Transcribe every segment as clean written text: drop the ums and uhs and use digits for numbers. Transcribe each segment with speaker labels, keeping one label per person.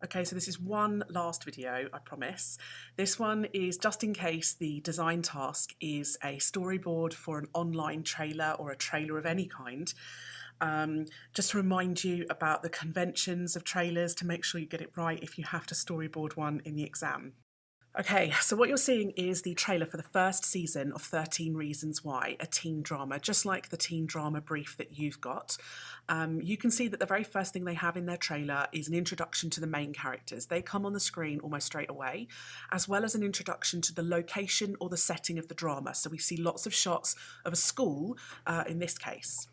Speaker 1: Okay, so this is one last video, I promise. This one is just in case the design task is a storyboard for an online trailer or a trailer of any kind. Just to remind you about the conventions of trailers to make sure you get it right if you have to storyboard one in the exam. Okay, so what you're seeing is the trailer for the first season of 13 Reasons Why, a teen drama, just like the teen drama brief that you've got. You can see that the very first thing they have in their trailer is an introduction to the main characters. They come on the screen almost straight away, as well as an introduction to the location or the setting of the drama. So we see lots of shots of a school in this case.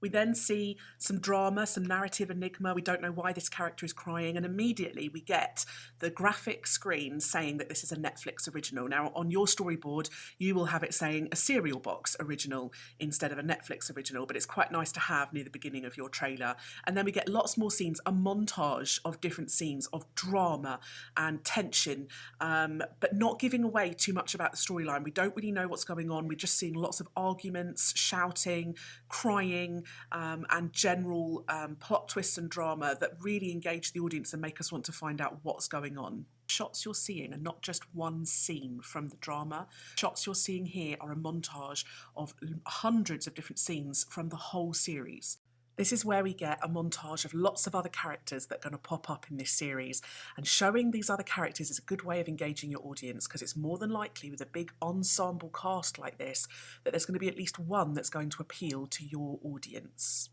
Speaker 1: We then see some drama, some narrative enigma. We don't know why this character is crying, and immediately we get the graphic screen saying that this is a Netflix original. Now, on your storyboard, you will have it saying a cereal box original instead of a Netflix original, but it's quite nice to have near the beginning of your trailer. And then we get lots more scenes, a montage of different scenes of drama and tension, but not giving away too much about the storyline. We don't really know what's going on. We're just seeing lots of arguments, shouting, crying, and general plot twists and drama that really engage the audience and make us want to find out what's going on. Shots you're seeing are not just one scene from the drama. Shots you're seeing here are a montage of hundreds of different scenes from the whole series. This is where we get a montage of lots of other characters that are going to pop up in this series, and showing these other characters is a good way of engaging your audience, because it's more than likely with a big ensemble cast like this that there's going to be at least one that's going to appeal to your audience.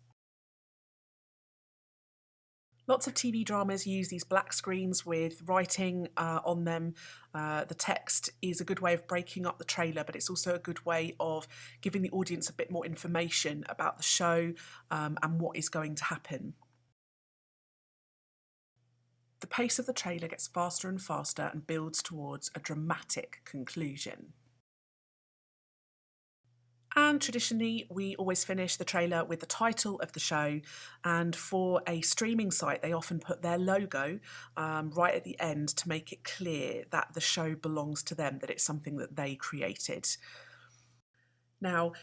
Speaker 1: Lots of TV dramas use these black screens with writing on them. The text is a good way of breaking up the trailer, but it's also a good way of giving the audience a bit more information about the show and what is going to happen. The pace of the trailer gets faster and faster and builds towards a dramatic conclusion. And traditionally, we always finish the trailer with the title of the show, and for a streaming site, they often put their logo right at the end to make it clear that the show belongs to them, that it's something that they created. Now,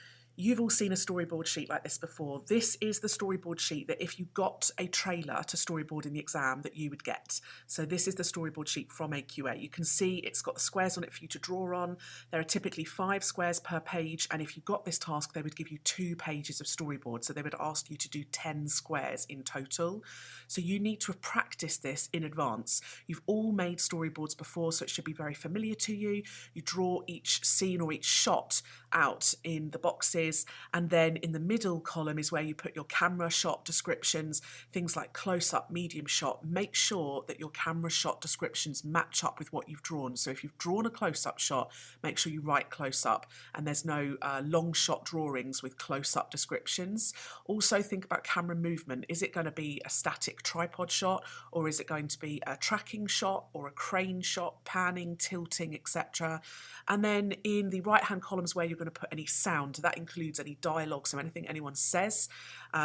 Speaker 1: you've all seen a storyboard sheet like this before. This is the storyboard sheet that if you got a trailer to storyboard in the exam that you would get. So this is the storyboard sheet from AQA. You can see it's got the squares on it for you to draw on. There are typically 5 squares per page, and if you got this task, they would give you 2 pages of storyboard. So they would ask you to do 10 squares in total. So you need to have practiced this in advance. You've all made storyboards before, so it should be very familiar to you. You draw each scene or each shot out in the boxes, and then in the middle column is where you put your camera shot descriptions, things like close-up, medium shot. Make sure that your camera shot descriptions match up with what you've drawn. So if you've drawn a close-up shot, make sure you write close-up, and there's no long shot drawings with close-up descriptions. Also think about camera movement. Is it going to be a static tripod shot, or is it going to be a tracking shot or a crane shot, panning, tilting, etc.? And then in the right-hand columns where you're going to put any sound, that includes any dialogue, so anything anyone says.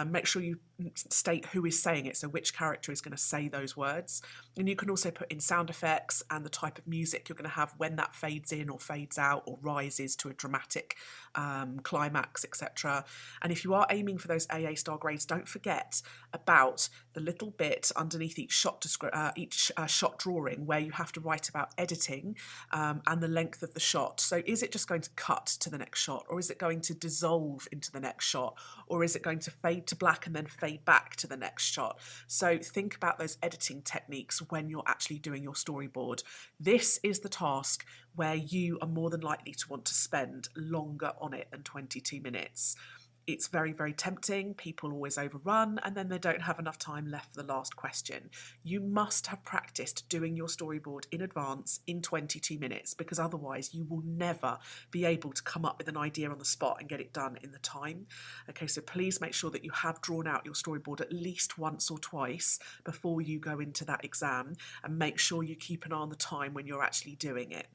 Speaker 1: Make sure you state who is saying it, so which character is going to say those words. And you can also put in sound effects and the type of music you're going to have when that fades in or fades out or rises to a dramatic climax, etc. And if you are aiming for those AA star grades, don't forget about the little bit underneath each shot shot drawing where you have to write about editing and the length of the shot. So is it just going to cut to the next shot, or is it going to dissolve into the next shot, or is it going to fade to black and then fade back to the next shot? So think about those editing techniques when you're actually doing your storyboard. This is the task where you are more than likely to want to spend longer on it than 22 minutes. It's very, very tempting. People always overrun and then they don't have enough time left for the last question. You must have practiced doing your storyboard in advance in 22 minutes, because otherwise you will never be able to come up with an idea on the spot and get it done in the time. Okay, so please make sure that you have drawn out your storyboard at least once or twice before you go into that exam, and make sure you keep an eye on the time when you're actually doing it.